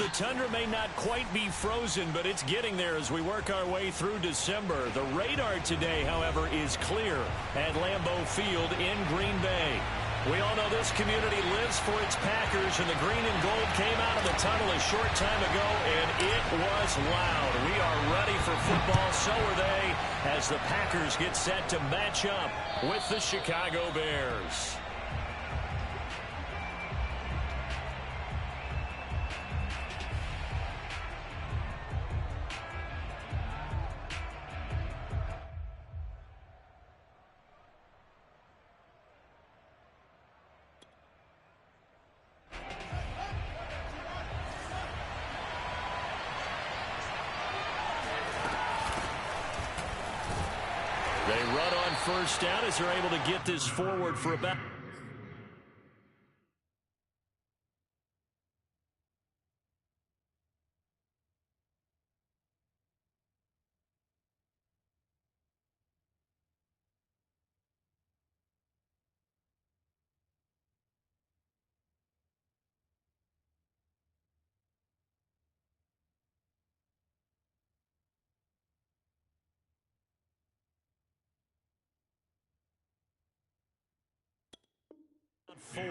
The tundra may not quite be frozen, but it's getting there as we work our way through December. The radar today, however, is clear at Lambeau Field in Green Bay. We all know this community lives for its Packers, and the green and gold came out of the tunnel a short time ago, and it was loud. We are ready for football, so are they, as the Packers get set to match up with the Chicago Bears. They run on first down as they're able to get this forward for about... Four. The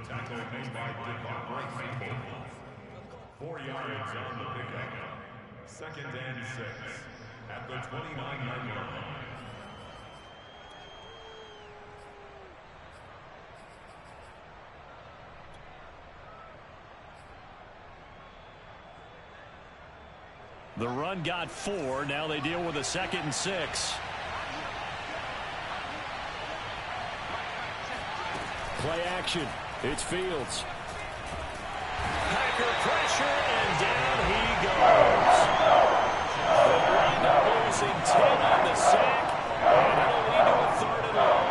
tackle made by Devon. 4 yards on the pickup. 2nd and 6 at the 29-yard line. The run got 4. Now they deal with a 2nd and 6. Play action. It's Fields. Packer pressure, and down he goes. They'll wind up losing 10 on the sack, and it'll lead to a 3rd and long.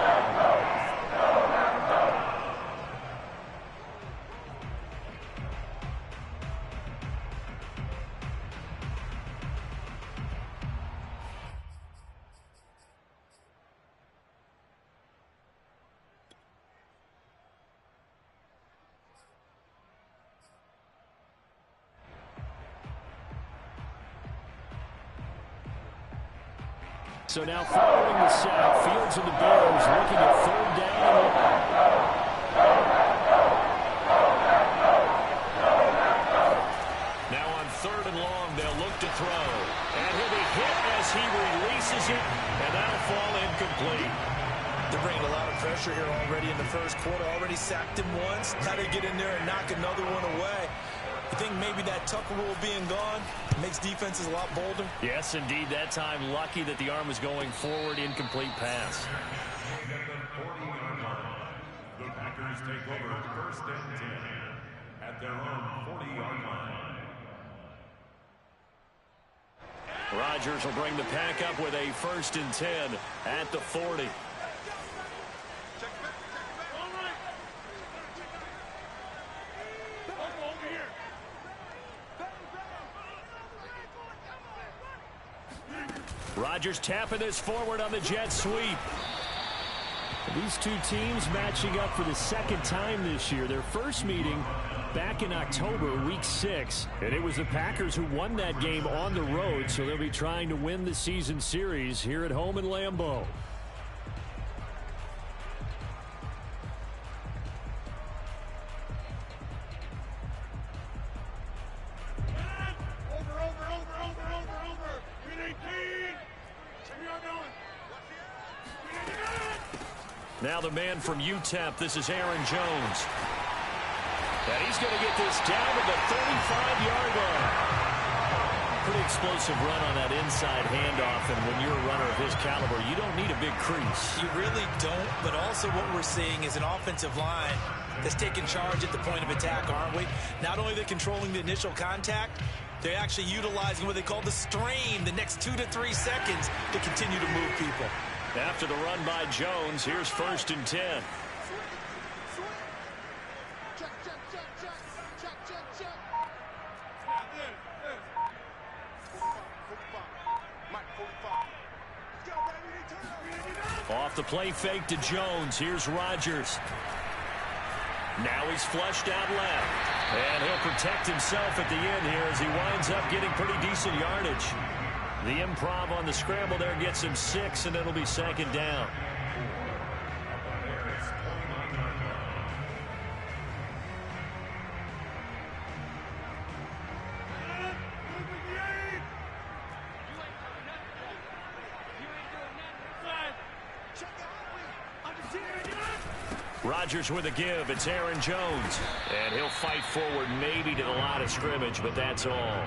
So now following the sack, Fields and the Bears looking at 3rd down. Now on 3rd and long, they'll look to throw. And he'll be hit as he releases it, and that'll fall incomplete. They're bringing a lot of pressure here already in the first quarter. Already sacked him once. Now they get in there and knock another one away. I think maybe that Tucker rule being gone makes defenses a lot bolder. Yes, indeed. That time, lucky that the arm was going forward. Incomplete pass. The Packers take over 1st and 10 at their own 40-yard line. Rodgers will bring the pack up with a 1st and 10 at the 40. Rodgers tapping this forward on the jet sweep. These two teams matching up for the 2nd time this year. Their first meeting back in October, week 6. And it was the Packers who won that game on the road, so they'll be trying to win the season series here at home in Lambeau. Now the man from UTEP, this is Aaron Jones. And he's going to get this down to the 35-yard line. Pretty explosive run on that inside handoff, and when you're a runner of his caliber, you don't need a big crease. You really don't, but also what we're seeing is an offensive line that's taking charge at the point of attack, aren't we? Not only are they controlling the initial contact, they're actually utilizing what they call the strain, the next 2 to 3 seconds, to continue to move people. After the run by Jones, here's 1st and 10. Off the play fake to Jones. Here's Rodgers. Now he's flushed out left. And he'll protect himself at the end here as he winds up getting pretty decent yardage. The improv on the scramble there gets him 6, and it'll be second down. Rodgers with a give. It's Aaron Jones. And he'll fight forward maybe to the line of scrimmage, but that's all.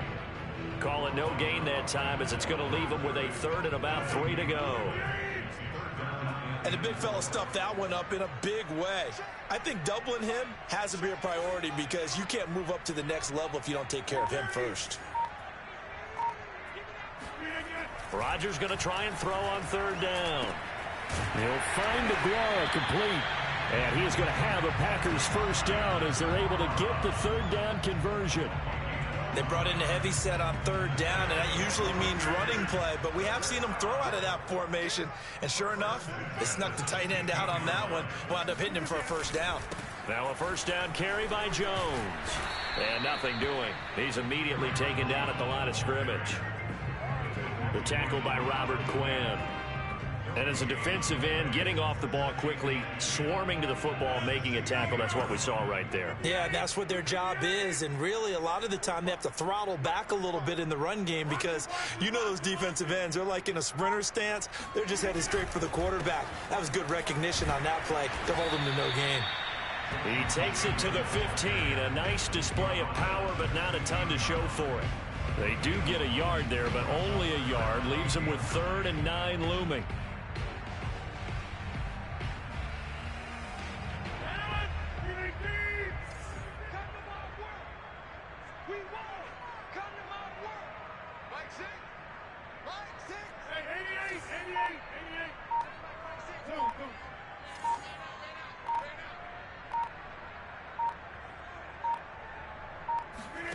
Call it no gain that time as it's going to leave him with a 3rd and about 3 to go. And the big fella stuffed that one up in a big way. I think doubling him has to be a priority because you can't move up to the next level if you don't take care of him first. Rodgers going to try and throw on 3rd down. He'll find Aguara complete. And he is going to have a Packers first down as they're able to get the 3rd down conversion. They brought in a heavy set on 3rd down, and that usually means running play. But we have seen them throw out of that formation. And sure enough, they snuck the tight end out on that one. Wound up hitting him for a first down. Now a first down carry by Jones. And nothing doing. He's immediately taken down at the line of scrimmage. The tackle by Robert Quinn. And as a defensive end, getting off the ball quickly, swarming to the football, making a tackle, that's what we saw right there. Yeah, that's what their job is. And really, a lot of the time, they have to throttle back a little bit in the run game because you know those defensive ends, they're like in a sprinter stance. They're just headed straight for the quarterback. That was good recognition on that play to hold him to no gain. He takes it to the 15. A nice display of power, but not a ton to show for it. They do get a yard there, but only a yard. Leaves them with 3rd and 9 looming.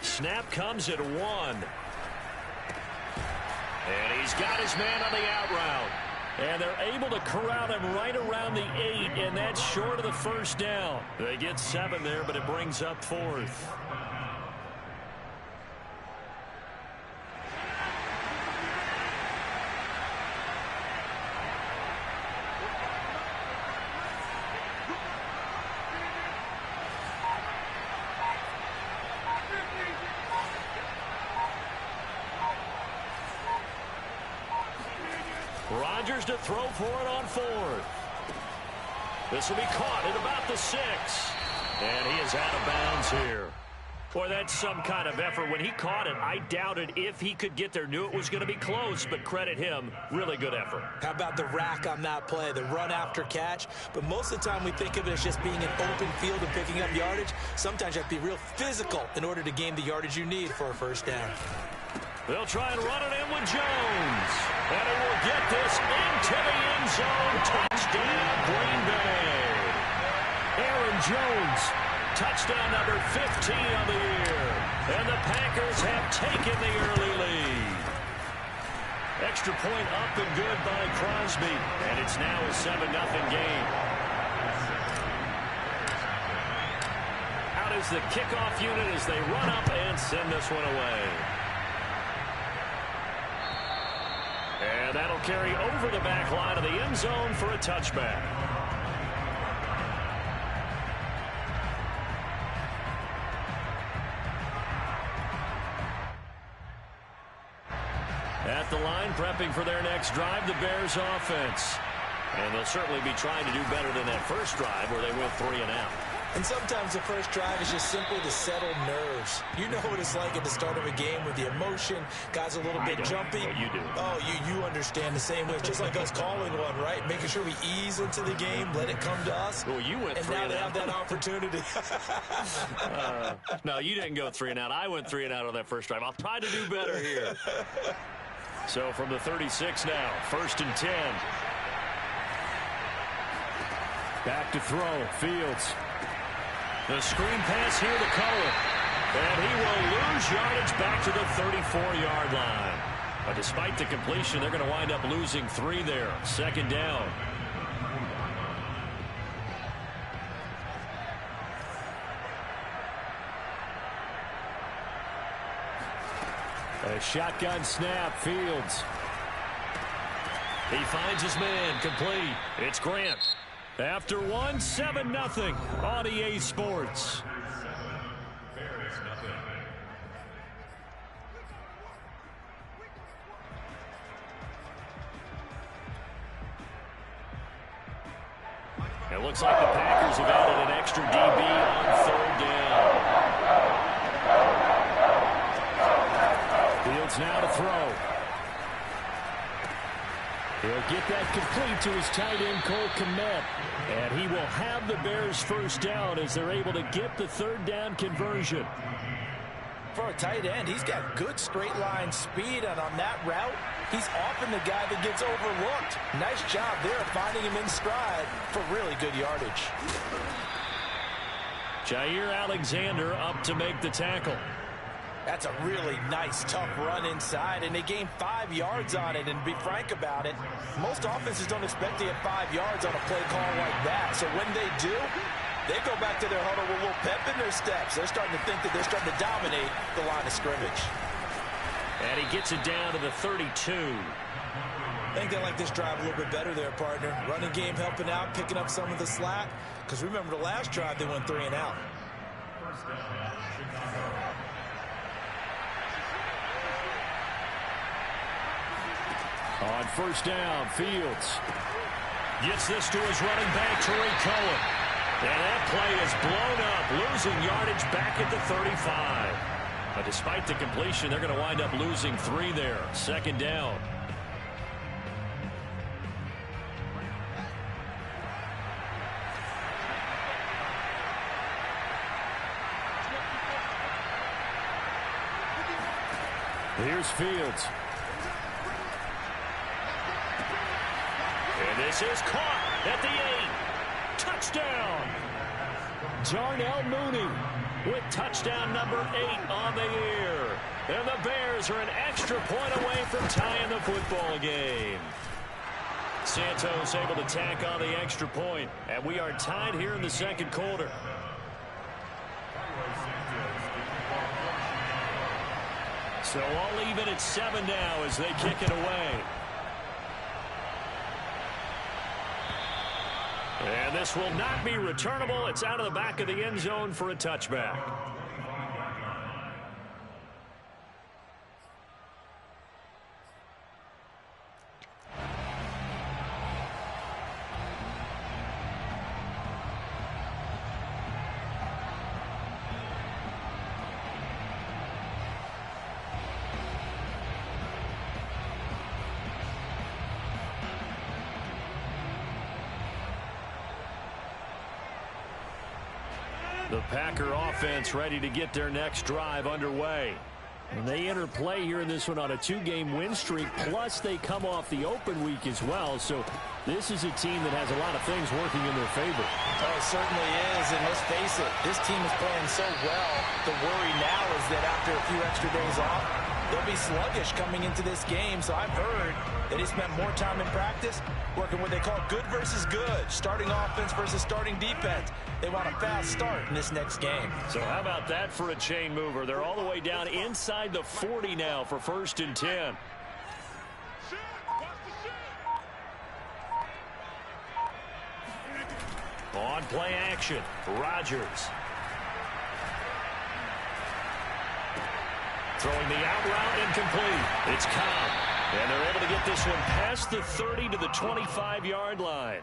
Snap comes at 1. And he's got his man on the out route. And they're able to corral him right around the 8, and that's short of the first down. They get 7 there, but it brings up 4th. Rodgers to throw for it on 4th. This will be caught at about the 6. And he is out of bounds here. Boy, that's some kind of effort. When he caught it, I doubted if he could get there. Knew it was going to be close, but credit him. Really good effort. How about the rack on that play, the run after catch? But most of the time we think of it as just being an open field and picking up yardage. Sometimes you have to be real physical in order to gain the yardage you need for a first down. They'll try and run it in with Jones. And he will get this into the end zone. Touchdown, Green Bay. Aaron Jones, touchdown number 15 on the year. And the Packers have taken the early lead. Extra point up and good by Crosby. And it's now a 7-0 game. Out is the kickoff unit as they run up and send this one away. And that'll carry over the back line of the end zone for a touchback. At the line, prepping for their next drive, the Bears offense. And they'll certainly be trying to do better than that first drive where they went 3 and out. And sometimes the first drive is just simply to settle nerves. You know what it's like at the start of a game with the emotion. Guys a little bit jumpy. Well, you do. Oh, you understand the same way. It's just like us calling one, right? Making sure we ease into the game, let it come to us. Well, you went 3 and out. And now they have that opportunity. No, you didn't go 3 and out. I went 3 and out on that first drive. I'll try to do better here. So from the 36 now, 1st and 10. Back to throw, Fields. The screen pass here to Cohen. And he will lose yardage back to the 34-yard line. But despite the completion, they're going to wind up losing 3 there. 2nd down. A shotgun snap, Fields. He finds his man, complete. It's Grant. After one, 7-0 on EA Sports. It looks like the Packers have added an extra DB on third down. Fields now to throw. He'll get that complete to his tight end, Cole Kmet. And he will have the Bears first down as they're able to get the third down conversion. For a tight end, he's got good straight line speed, and on that route, he's often the guy that gets overlooked. Nice job there finding him in stride for really good yardage. Jair Alexander up to make the tackle. That's a really nice, tough run inside, and they gained 5 yards on it. And to be frank about it, most offenses don't expect to get 5 yards on a play call like that. So when they do, they go back to their huddle with a little pep in their steps. They're starting to think that they're starting to dominate the line of scrimmage. And he gets it down to the 32. I think they like this drive a little bit better there, partner. Running game helping out, picking up some of the slack. Because remember the last drive, they went 3 and out. On first down, Fields gets this to his running back, Tariq Cohen. And that play is blown up, losing yardage back at the 35. But despite the completion, they're going to wind up losing 3 there. Second down. Here's Fields. And this is caught at the 8. Touchdown. Darnell Mooney with touchdown number 8 on the year. And the Bears are an extra point away from tying the football game. Santos able to tack on the extra point. And we are tied here in the second quarter. So all even at 7 now as they kick it away. And this will not be returnable. It's out of the back of the end zone for a touchback. The Packer offense ready to get their next drive underway. And they enter play here in this one on a 2-game win streak, plus they come off the open week as well. So this is a team that has a lot of things working in their favor. Oh, it certainly is, and let's face it, this team is playing so well. The worry now is that after a few extra days off, they'll be sluggish coming into this game. So I've heard that he spent more time in practice working what they call good versus good, starting offense versus starting defense. They want a fast start in this next game. So how about that for a chain mover? They're all the way down inside the 40 now for 1st and 10. On play action, Rodgers. Throwing the out route incomplete. It's Cobb. And they're able to get this one past the 30 to the 25-yard line.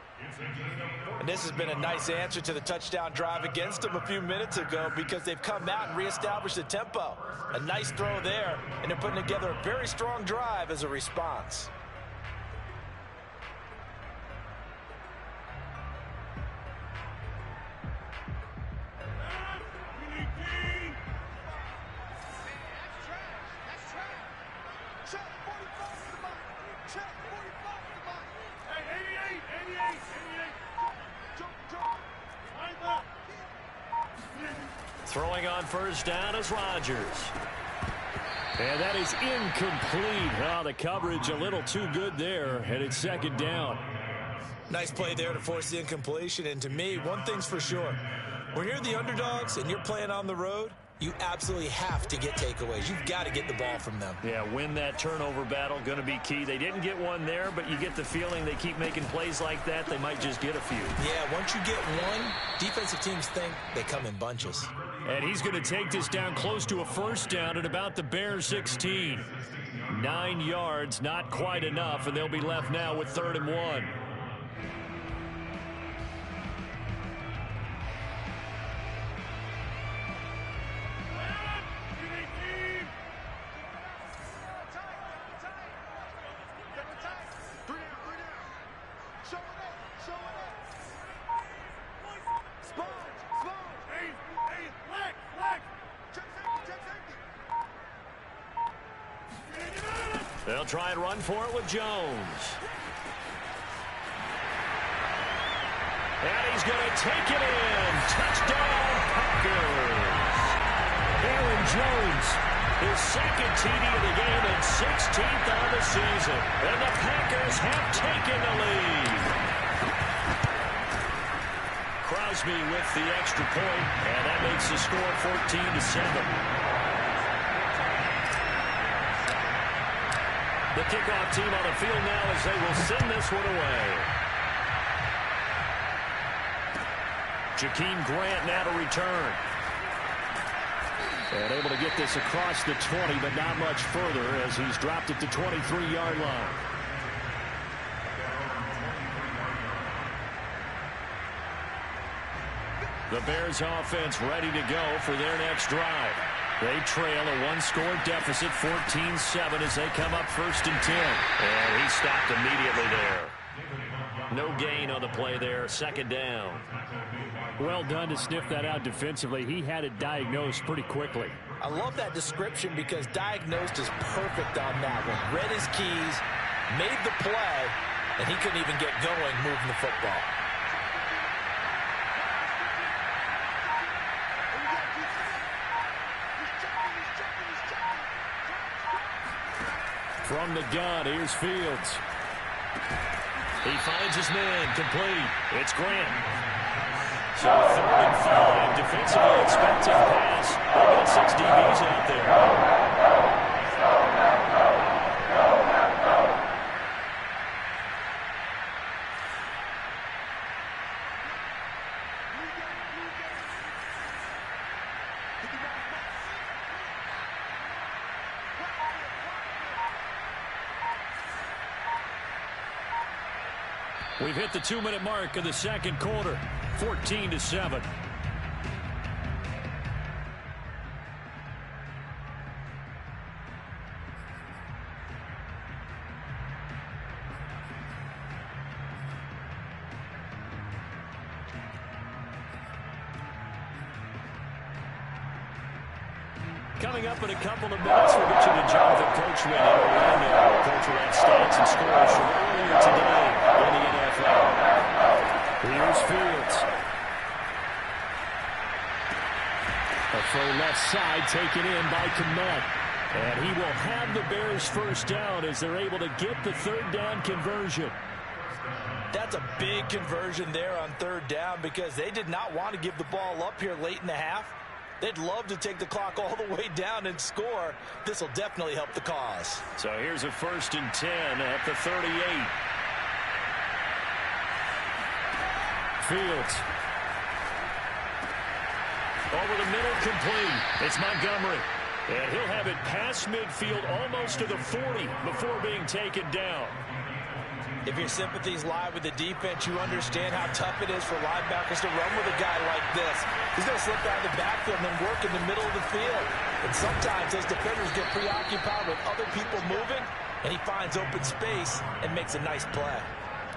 And this has been a nice answer to the touchdown drive against them a few minutes ago because they've come out and reestablished the tempo. A nice throw there, and they're putting together a very strong drive as a response. Throwing on first down is Rodgers. And that is incomplete. Oh, the coverage a little too good there, and it's second down. Nice play there to force the incompletion. And to me, one thing's for sure. When you're the underdogs and you're playing on the road, You absolutely have to get takeaways. You've got to get the ball from them. Yeah, win that turnover battle, going to be key. They didn't get one there, but you get the feeling they keep making plays like that, they might just get a few. Yeah, once you get one, defensive teams think they come in bunches. And he's going to take this down close to a first down at about the Bears 16. 9 yards, not quite enough, and they'll be left now with 3rd and 1. They'll try and run for it with Jones. And he's going to take it in. Touchdown, Packers. Aaron Jones, his 2nd TD of the game and 16th on the season. And the Packers have taken the lead. Crosby with the extra point, and that makes the score 14-7. The kickoff team on the field now as they will send this one away. Jakeem Grant now to return. And able to get this across the 20, but not much further as he's dropped it to 23-yard line. The Bears offense ready to go for their next drive. They trail a 1-score deficit, 14-7, as they come up 1st and 10. And he stopped immediately there. No gain on the play there, 2nd down. Well done to sniff that out defensively. He had it diagnosed pretty quickly. I love that description because diagnosed is perfect on that one. Read his keys, made the play, and he couldn't even get going moving the football. From the gun, here's Fields. He finds his man, complete. It's Grant. So 3rd and 5, defensively expecting pass. They've got 6 DBs out there. We've hit the 2-minute mark of the 2nd quarter, 14-7. Coming up in a couple of minutes, we'll get you to Jonathan Coachman in Orlando. Coach will have stats and scores from earlier today in the NFL. Here's Fields. A throw left side taken in by Kmet. And he will have the Bears 1st down as they're able to get the 3rd down conversion. That's a big conversion there on 3rd down because they did not want to give the ball up here late in the half. They'd love to take the clock all the way down and score. This will definitely help the cause. So here's a 1st and 10 at the 38. Fields. Over the middle, complete. It's Montgomery. And he'll have it past midfield almost to the 40 before being taken down. If your sympathies lie with the defense, you understand how tough it is for linebackers to run with a guy like this. He's going to slip out of the backfield and then work in the middle of the field. And sometimes those defenders get preoccupied with other people moving, and he finds open space and makes a nice play.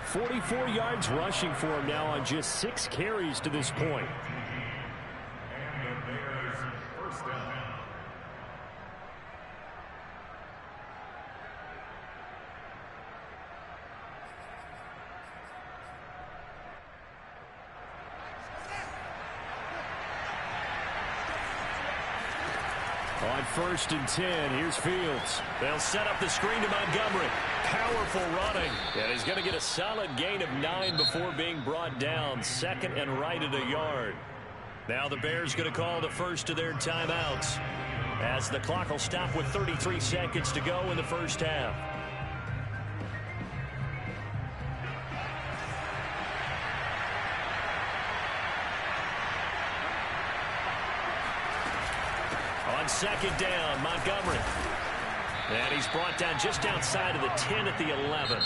44 yards rushing for him now on just 6 carries to this point. And the Bears' 1st down. On 1st and 10, here's Fields. They'll set up the screen to Montgomery. Powerful running. And he's going to get a solid gain of 9 before being brought down. 2nd and right at a yard. Now the Bears going to call the first of their timeouts as the clock will stop with 33 seconds to go in the first half. On second down, Montgomery. And he's brought down just outside of the 10 at the 11.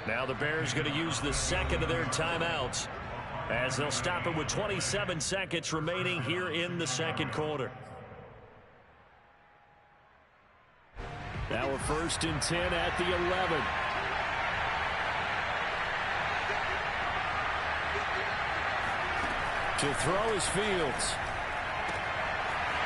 Now the Bears going to use the second of their timeouts as they'll stop it with 27 seconds remaining here in the second quarter. Now a 1st and 10 at the 11. To throw is Fields.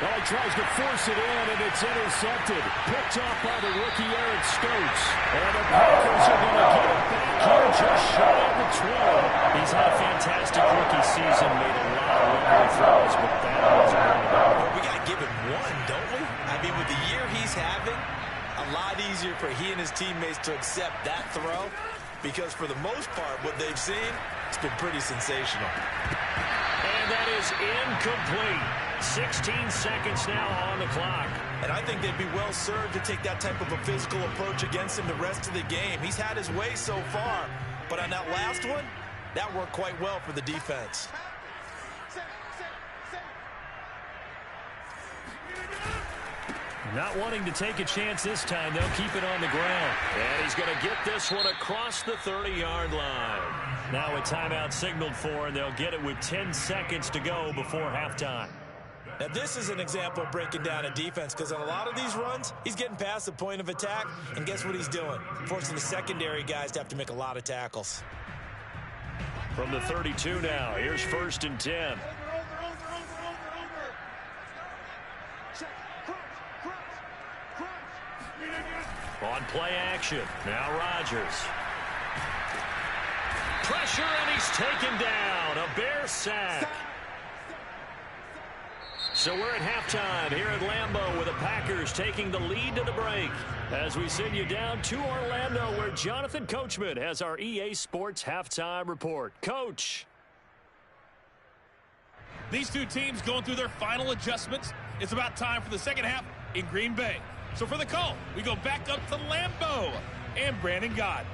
Well, he tries to force it in, and it's intercepted. Picked off by the rookie Eric Stokes. And the Packers are going to get it back here just shy of the 12. He's had a fantastic rookie season, made a lot of wiggly throws, but that wasn't going to matter. Well, we got to give him one, don't we? I mean, with the year he's having, a lot easier for he and his teammates to accept that throw, because for the most part, what they've seen, it's been pretty sensational. And that is incomplete. 16 seconds now on the clock. And I think they'd be well served to take that type of a physical approach against him the rest of the game. He's had his way so far, but on that last one, that worked quite well for the defense. Not wanting to take a chance this time, they'll keep it on the ground. And he's going to get this one across the 30-yard line. Now a timeout signaled for, and they'll get it with 10 seconds to go before halftime. Now, this is an example of breaking down a defense, because on a lot of these runs, he's getting past the point of attack, and guess what he's doing? Forcing the secondary guys to have to make a lot of tackles. From the 32 now, here's 1st and 10. On play action, now Rodgers. Pressure, and he's taken down. A Bear sack. So we're at halftime here at Lambeau with the Packers taking the lead to the break as we send you down to Orlando where Jonathan Coachman has our EA Sports halftime report. Coach. These two teams going through their final adjustments. It's about time for the second half in Green Bay. So for the call, we go back up to Lambeau and Brandon Gott.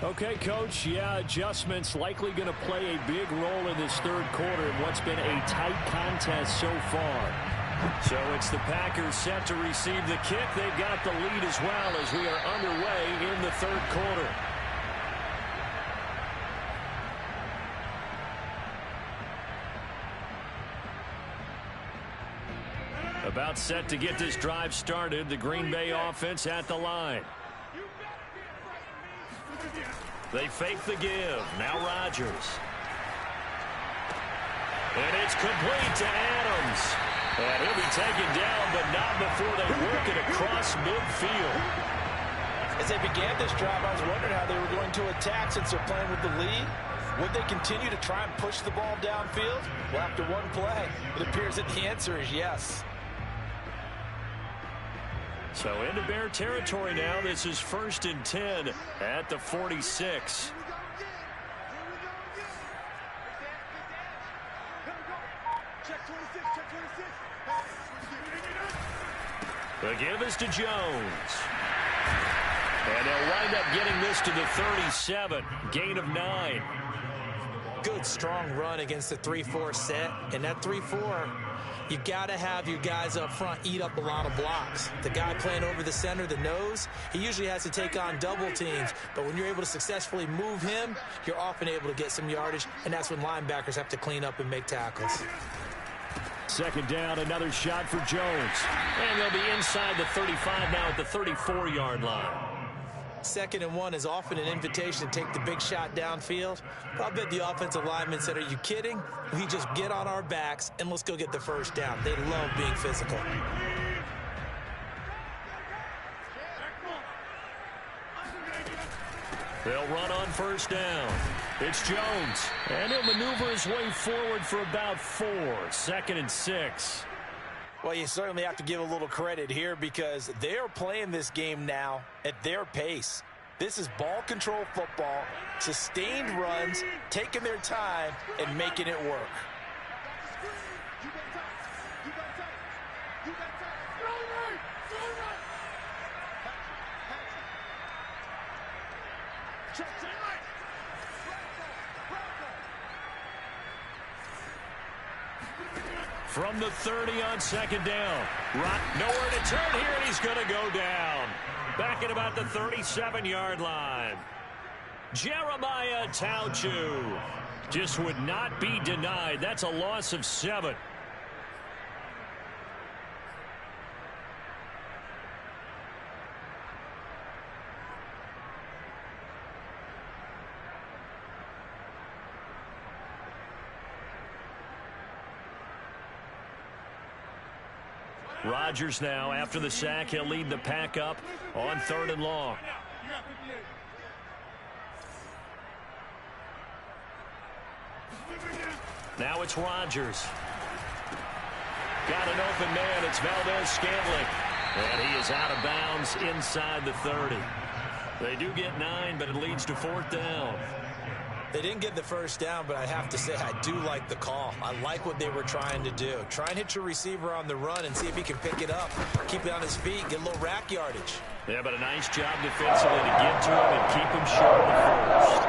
Okay, Coach, yeah, adjustments likely going to play a big role in this third quarter in what's been a tight contest so far. So it's the Packers set to receive the kick. They've got the lead as well as we are underway in the third quarter. About set to get this drive started. The Green Bay offense at the line. They fake the give. Now Rodgers. And it's complete to Adams. And he'll be taken down, but not before they work it across midfield. As they began this drive, I was wondering how they were going to attack since they're playing with the lead. Would they continue to try and push the ball downfield? Well, after one play, it appears that the answer is yes. So into Bear territory now. This is 1st and 10 at the 46. The give is to Jones. And they'll wind up getting this to the 37. Gain of 9. Good, strong run against the 3-4 set. And that 3-4, you've got to have your guys up front eat up a lot of blocks. The guy playing over the center, the nose, he usually has to take on double teams. But when you're able to successfully move him, you're often able to get some yardage. And that's when linebackers have to clean up and make tackles. Second down, another shot for Jones. And they'll be inside the 35 now at the 34-yard line. 2nd and 1 is often an invitation to take the big shot downfield. But I'll bet the offensive lineman said, are you kidding? We just get on our backs and let's go get the first down. They love being physical. They'll run on first down. It's Jones. And he'll maneuver his way forward for about 4. 2nd and 6. Well, you certainly have to give a little credit here because they are playing this game now at their pace. This is ball control football, sustained runs, taking their time, and making it work. From the 30 on second down. Nowhere to turn here, and he's going to go down. Back at about the 37-yard line. Jeremiah Tauchu just would not be denied. That's a loss of 7. Rodgers now, after the sack, he'll lead the pack up on 3rd and long. Now it's Rodgers. Got an open man. It's Valdez-Scantling. And he is out of bounds inside the 30. They do get 9, but it leads to 4th down. They didn't get the first down, but I have to say I do like the call. I like what they were trying to do. Try and hit your receiver on the run and see if he can pick it up. Keep it on his feet, get a little rack yardage. Yeah, but a nice job defensively to get to him and keep him short of the first.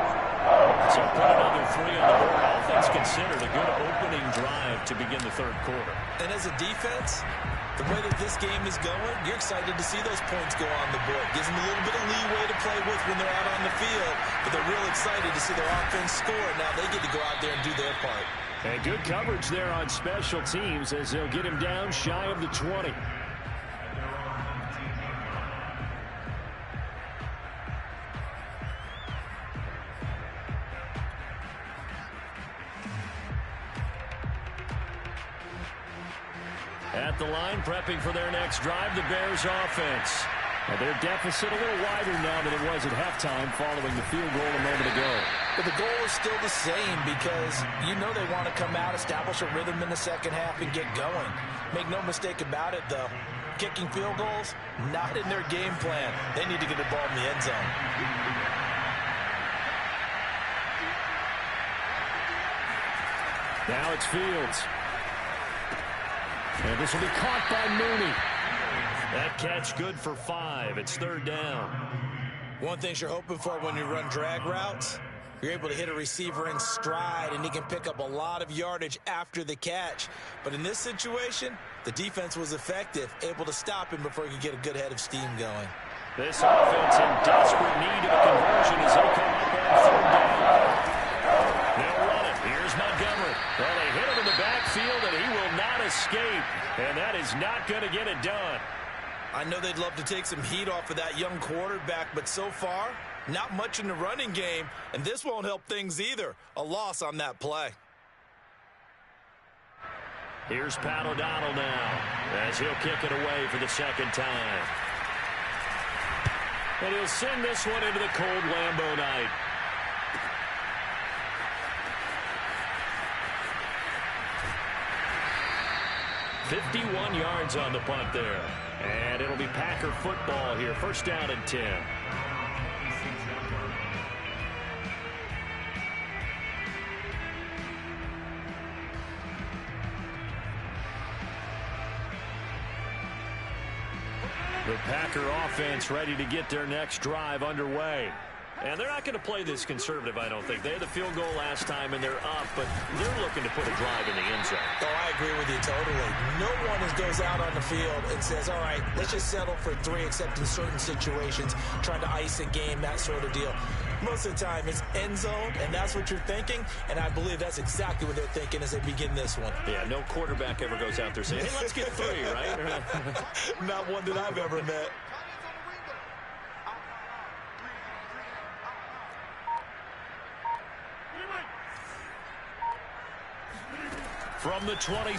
So put another 3 on the board. All things considered, a good opening drive to begin the 3rd quarter. And as a defense, the way that this game is going, you're excited to see those points go on the board. Gives them a little bit of leeway to play with when they're out on the field, but they're real excited to see their offense score. Now they get to go out there and do their part. And good coverage there on special teams as they'll get him down shy of the 20. At the line, prepping for their next drive, the Bears offense. Their deficit a little wider now than it was at halftime following the field goal a moment ago. But the goal is still the same because you know they want to come out, establish a rhythm in the second half, and get going. Make no mistake about it, though. Kicking field goals, not in their game plan. They need to get the ball in the end zone. Now it's Fields. And this will be caught by Mooney. That catch good for 5. It's 3rd down. One thing you're hoping for when you run drag routes, you're able to hit a receiver in stride, and he can pick up a lot of yardage after the catch. But in this situation, the defense was effective, able to stop him before he could get a good head of steam going. This offense in desperate need of a conversion as they come up on 3rd down. They'll run it. Here's Montgomery. Well, they hit him in the backfield, and he will not escape. And that is not going to get it done. I know they'd love to take some heat off of that young quarterback, but so far, not much in the running game, and this won't help things either. A loss on that play. Here's Pat O'Donnell now as he'll kick it away for the 2nd time. And he'll send this one into the cold Lambeau night. .51 yards on the punt there. And it'll be Packer football here. 1st down and 10. The Packer offense ready to get their next drive underway. And they're not going to play this conservative, I don't think. They had the field goal last time, and they're up, but they're looking to put a drive in the end zone. Oh, I agree with you totally. No one goes out on the field and says, all right, let's just settle for 3, except in certain situations, trying to ice a game, that sort of deal. Most of the time, it's end zone, and that's what you're thinking, and I believe that's exactly what they're thinking as they begin this one. Yeah, no quarterback ever goes out there saying, hey, let's get 3, right? Not one that I've ever met. From the 27,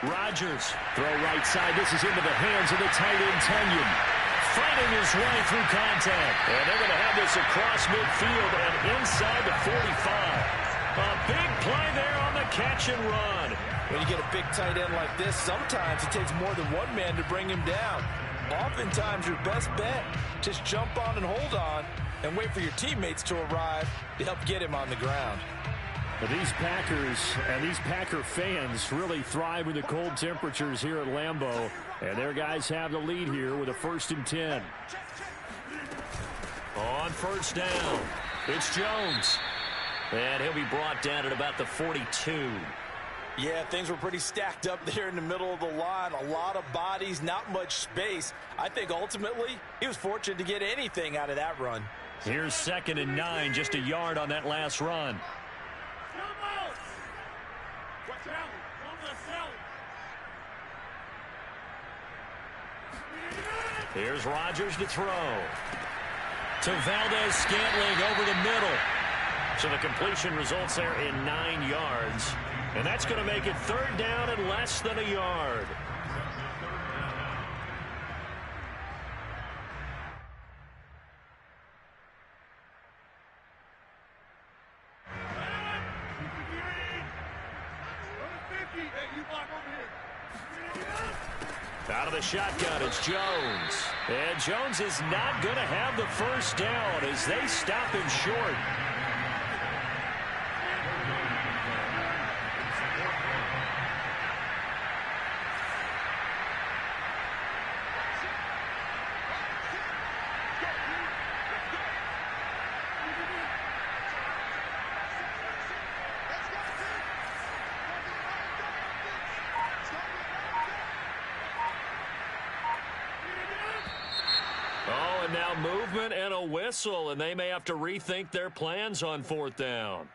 Rodgers. Throw right side. This is into the hands of the tight end, Tunyon. Fighting his way through contact. And they're going to have this across midfield and inside the 45. A big play there on the catch and run. When you get a big tight end like this, sometimes it takes more than one man to bring him down. Oftentimes, your best bet, just jump on and hold on and wait for your teammates to arrive to help get him on the ground. But these Packers and these Packer fans really thrive in the cold temperatures here at Lambeau. And their guys have the lead here with a 1st and 10. On 1st down, it's Jones. And he'll be brought down at about the 42. Yeah, things were pretty stacked up there in the middle of the line. A lot of bodies, not much space. I think ultimately he was fortunate to get anything out of that run. Here's 2nd and 9, just a yard on that last run. Here's Rodgers to throw. To Valdez-Scantling over the middle. So the completion results there in 9 yards. And that's going to make it 3rd down and less than a yard. Out of the shotgun, it's Jones. And Jones is not going to have the 1st down as they stop him short. Now movement and a whistle, and they may have to rethink their plans on 4th down.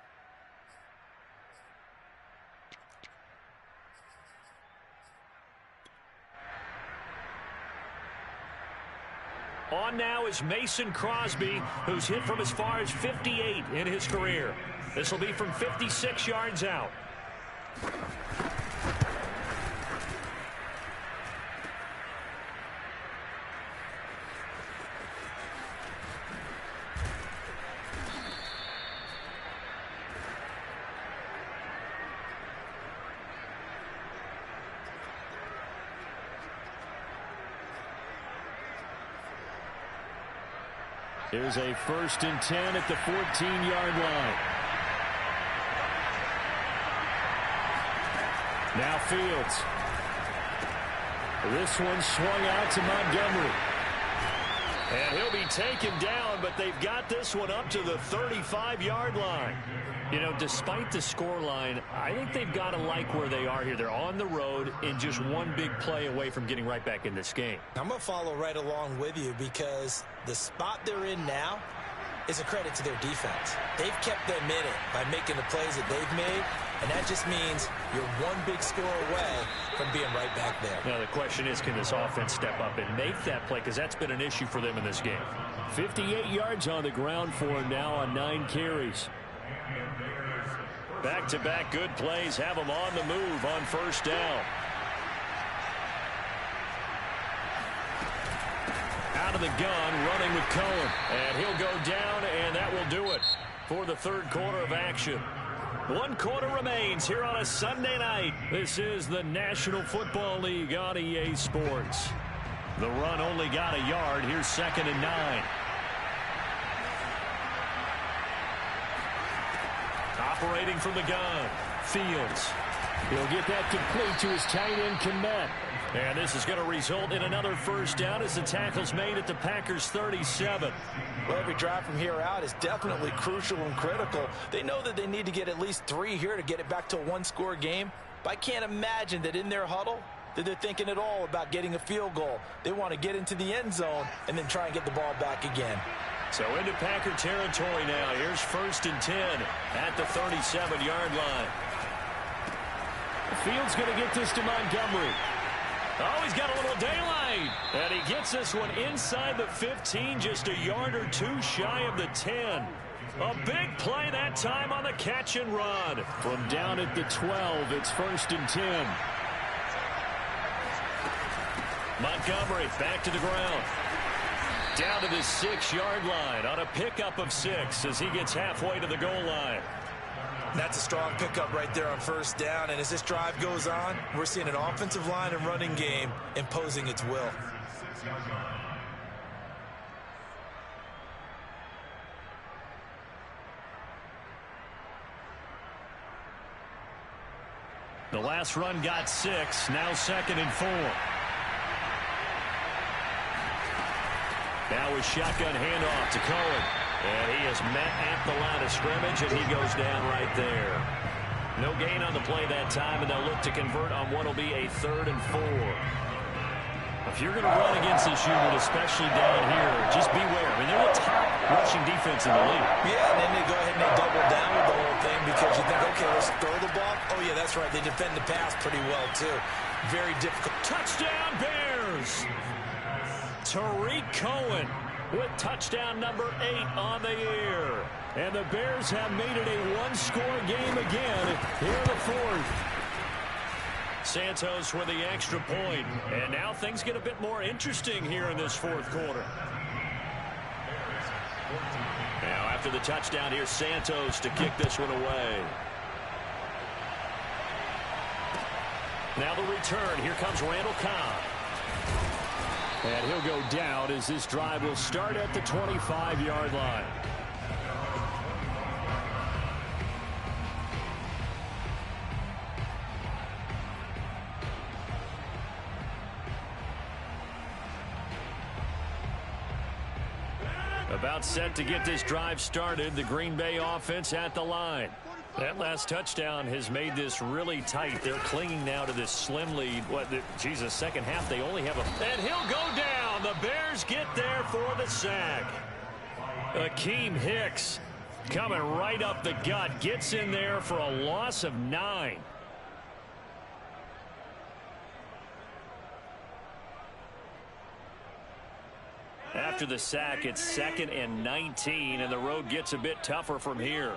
On now is Mason Crosby, who's hit from as far as 58 in his career. This will be from 56 yards out. Here's a 1st and 10 at the 14-yard line. Now Fields. This one swung out to Montgomery. And he'll be taken down, but they've got this one up to the 35-yard line. You know, despite the scoreline, I think they've got to like where they are here. They're on the road and just one big play away from getting right back in this game. I'm going to follow right along with you because the spot they're in now is a credit to their defense. They've kept them in it by making the plays that they've made, and that just means you're one big score away from being right back there. Now, the question is, can this offense step up and make that play? Because that's been an issue for them in this game. 58 yards on the ground for him now on 9 carries. Back-to-back good plays have him on the move on 1st down. Out of the gun, running with Cohen. And he'll go down, and that will do it for the 3rd quarter of action. 1 quarter remains here on a Sunday night. This is the National Football League on EA Sports. The run only got a yard. Here's 2nd and 9. Operating from the gun, Fields. He'll get that complete to his tight end, Kmet. And this is going to result in another 1st down as the tackle's made at the Packers' 37. Well, every drive from here out is definitely crucial and critical. They know that they need to get at least 3 here to get it back to a 1-score game. But I can't imagine that in their huddle that they're thinking at all about getting a field goal. They want to get into the end zone and then try and get the ball back again. So into Packer territory now. Here's 1st and 10 at the 37-yard line. Fields going to get this to Montgomery. Oh, he's got a little daylight. And he gets this one inside the 15, just a yard or 2 shy of the 10. A big play that time on the catch and run. From down at the 12, it's 1st and 10. Montgomery back to the ground. Down to the 6-yard line on a pickup of 6 as he gets halfway to the goal line. That's a strong pickup right there on first down. And as this drive goes on, we're seeing an offensive line and running game imposing its will. The last run got 6. Now 2nd and 4. Now a shotgun handoff to Cohen. And he is met at the line of scrimmage, and he goes down right there. No gain on the play that time, and they'll look to convert on what will be a 3rd and 4. If you're going to run against this unit, especially down here, just beware. I mean, they're the top rushing defense in the league. Yeah, and then they go ahead and they double down with the whole thing because you think, okay, let's throw the ball. Oh, yeah, that's right. They defend the pass pretty well, too. Very difficult. Touchdown, Bears! Tariq Cohen with touchdown number 8 on the year. And the Bears have made it a one-score game again here in the 4th. Santos with the extra point. And now things get a bit more interesting here in this 4th quarter. Now after the touchdown, here's Santos to kick this one away. Now the return. Here comes Randall Cobb. And he'll go down as this drive will start at the 25-yard line. About set to get this drive started. The Green Bay offense at the line. That last touchdown has made this really tight. They're clinging now to this slim lead. Second half, they only have a... And he'll go down. The Bears get there for the sack. Akeem Hicks coming right up the gut. Gets in there for a loss of 9. After the sack, it's 2nd and 19, and the road gets a bit tougher from here.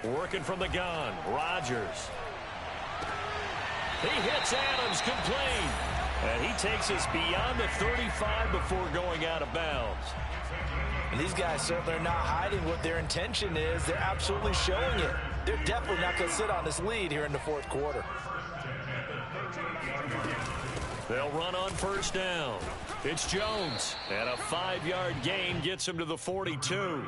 Working from the gun, Rodgers. He hits Adams complete. And he takes us beyond the 35 before going out of bounds. And these guys certainly are not hiding what their intention is. They're absolutely showing it. They're definitely not going to sit on this lead here in the 4th quarter. They'll run on first down. It's Jones. And a 5-yard gain gets him to the 42.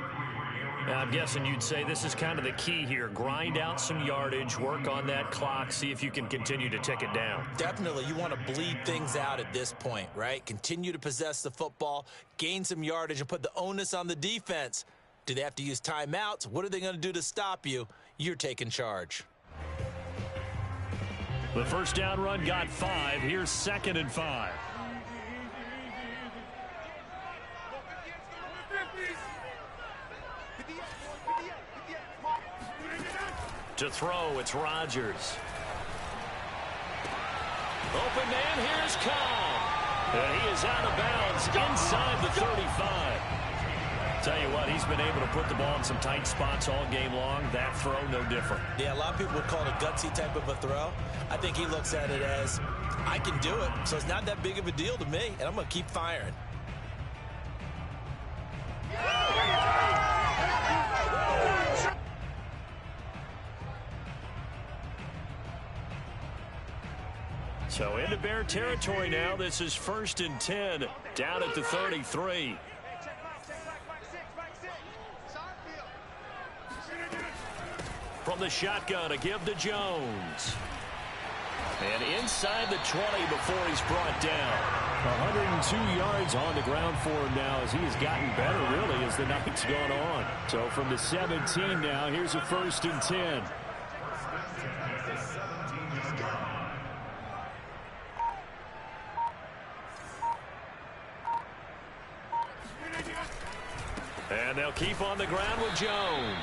Now, I'm guessing you'd say this is kind of the key here. Grind out some yardage, work on that clock, see if you can continue to tick it down. Definitely. You want to bleed things out at this point, right? Continue to possess the football, gain some yardage, and put the onus on the defense. Do they have to use timeouts? What are they going to do to stop you? You're taking charge. The first down run got 5. Here's 2nd and 5. To throw, it's Rodgers. Open man, here's Cobb. And he is out of bounds inside the 35. Tell you what, he's been able to put the ball in some tight spots all game long. That throw, no different. Yeah, a lot of people would call it a gutsy type of a throw. I think he looks at it as, I can do it, so it's not that big of a deal to me, and I'm going to keep firing. So into Bear territory now. This is 1st and 10 down at the 33. From the shotgun, a give to Jones. And inside the 20 before he's brought down. 102 yards on the ground for him now as he has gotten better, really, as the night's gone on. So from the 17 now, here's a 1st and 10. And they'll keep on the ground with Jones.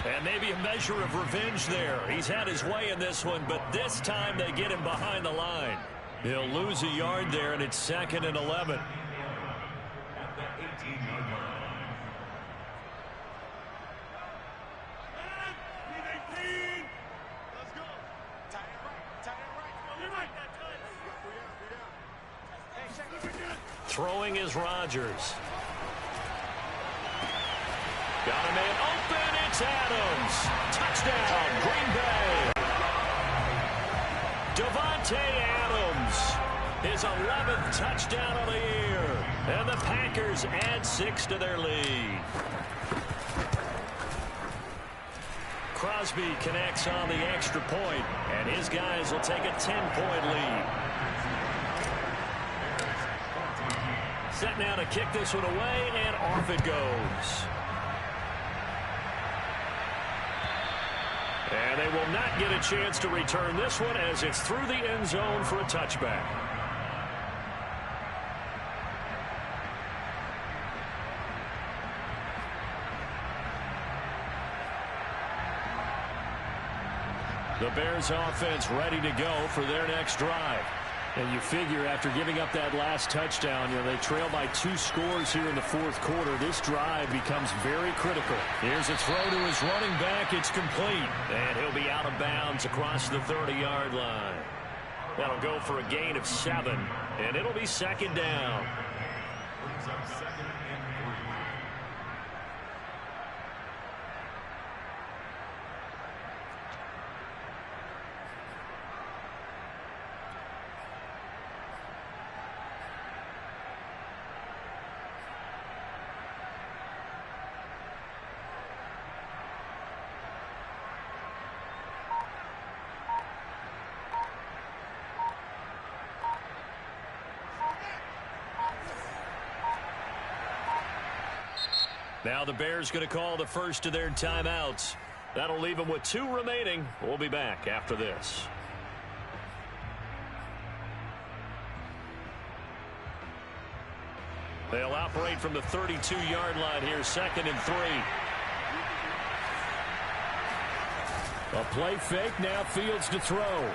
And maybe a measure of revenge there. He's had his way in this one, but this time they get him behind the line. He'll lose a yard there, and it's 2nd and 11. Throwing is Rodgers. Got a man open. It's Adams. Touchdown, Green Bay. Davante Adams. His 11th touchdown of the year. And the Packers add 6 to their lead. Crosby connects on the extra point, and his guys will take a 10-point lead. Set now to kick this one away, and off it goes. And they will not get a chance to return this one as it's through the end zone for a touchback. The Bears offense ready to go for their next drive. And you figure after giving up that last touchdown, they trail by 2 scores here in the fourth quarter. This drive becomes very critical. Here's a throw to his running back. It's complete. And he'll be out of bounds across the 30-yard line. That'll go for a gain of 7. And it'll be second down. Brings up second and 3. Now the Bears going to call the first of their timeouts. That'll leave them with 2 remaining. We'll be back after this. They'll operate from the 32-yard line here, second and 3. A play fake, now Fields to throw.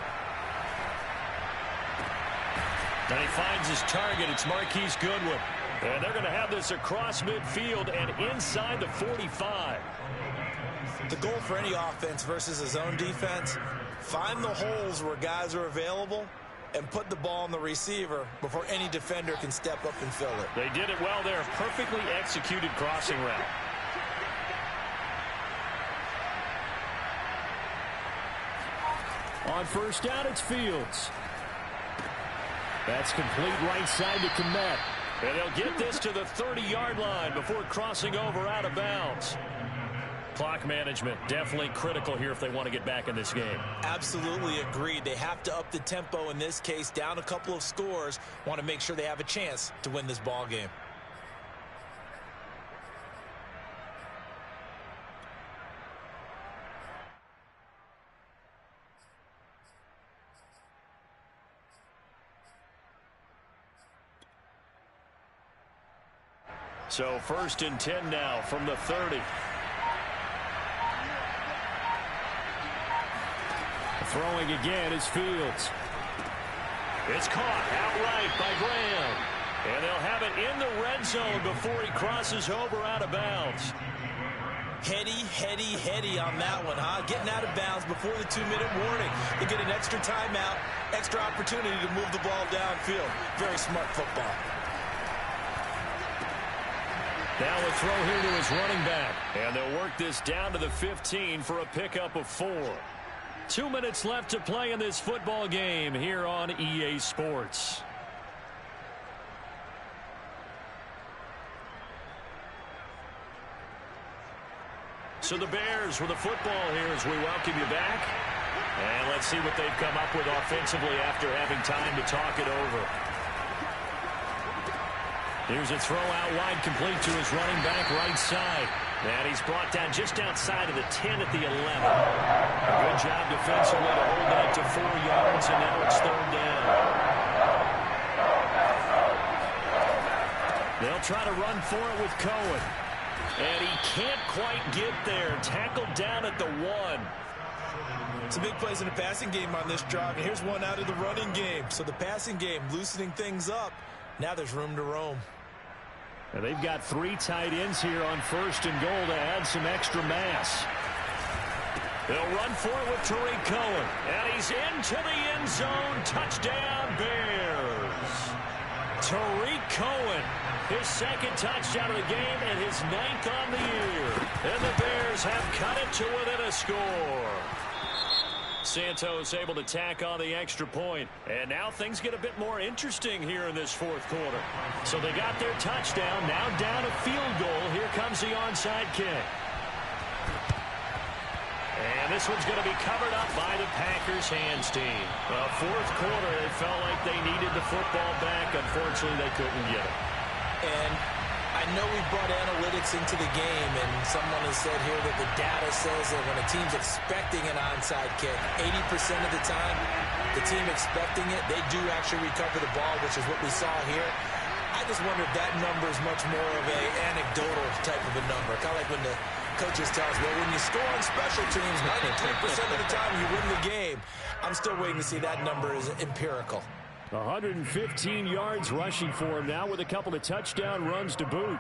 And he finds his target. It's Marquise Goodwin. And they're going to have this across midfield and inside the 45. The goal for any offense versus a zone defense, find the holes where guys are available and put the ball on the receiver before any defender can step up and fill it. They did it well there. Perfectly executed crossing route. On first down, it's Fields. That's complete right side to Kmet. And they'll get this to the 30-yard line before crossing over out of bounds. Clock management definitely critical here if they want to get back in this game. Absolutely agreed. They have to up the tempo in this case, down a couple of scores. Want to make sure they have a chance to win this ball game. So first and 10 now from the 30. Throwing again is Fields. It's caught outright by Graham. And they'll have it in the red zone before he crosses over out of bounds. Heady on that one, huh? Getting out of bounds before the 2-minute warning. They get an extra timeout, extra opportunity to move the ball downfield. Very smart football. Now a throw here to his running back. And they'll work this down to the 15 for a pickup of 4. 2 minutes left to play in this football game here on EA Sports. So the Bears with the football here as we welcome you back. And let's see what they've come up with offensively after having time to talk it over. Here's a throw out wide, complete to his running back right side. And he's brought down just outside of the 10 at the 11. A good job defensively to hold that to 4 yards, and now it's third down. They'll try to run for it with Cohen. And he can't quite get there. Tackled down at the 1. Some big plays in the passing game on this drive, and here's one out of the running game. So the passing game loosening things up. Now there's room to roam. And they've got 3 tight ends here on first and goal to add some extra mass. They'll run for it with Tariq Cohen. And he's into the end zone. Touchdown, Bears. Tariq Cohen, his second touchdown of the game and his 9th on the year. And the Bears have cut it to within a score. Santos able to tack on the extra point. And now things get a bit more interesting here in this fourth quarter. So they got their touchdown, now down a field goal. Here comes the onside kick. And this one's going to be covered up by the Packers hands team. Fourth quarter, it felt like they needed the football back. Unfortunately, they couldn't get it. And I know we brought analytics into the game, and someone has said here that the data says that when a team's expecting an onside kick, 80% of the time, the team expecting it, they do actually recover the ball, which is what we saw here. I just wonder if that number is much more of an anecdotal type of a number. Kind of like when the coaches tell us, well, when you score on special teams, 93% of the time you win the game. I'm still waiting to see that number is empirical. 115 yards rushing for him now with a couple of touchdown runs to boot.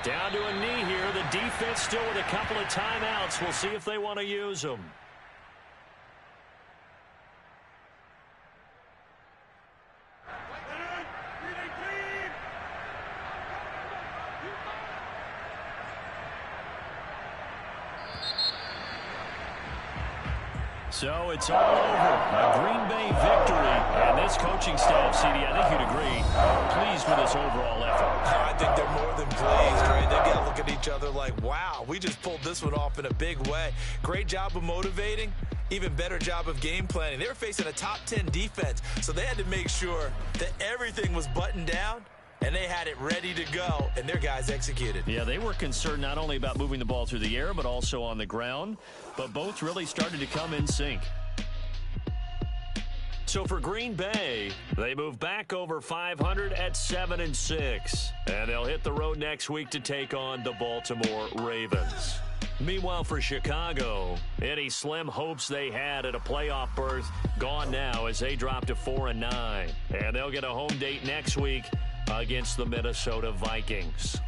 Down to a knee here. The defense still with a couple of timeouts. We'll see if they want to use them. So it's all over. A Green Bay victory. And this coaching staff, CD, I think you'd agree, pleased with this overall effort. I think they're more than pleased, right? They got to look at each other like, wow, we just pulled this one off in a big way. Great job of motivating. Even better job of game planning. They were facing a top 10 defense, so they had to make sure that everything was buttoned down. And they had it ready to go, and their guys executed. Yeah, they were concerned not only about moving the ball through the air, but also on the ground. But both really started to come in sync. So for Green Bay, they move back over 500 at 7-6. And they'll hit the road next week to take on the Baltimore Ravens. Meanwhile, for Chicago, any slim hopes they had at a playoff berth gone now as they drop to 4-9. And they'll get a home date next week against the Minnesota Vikings.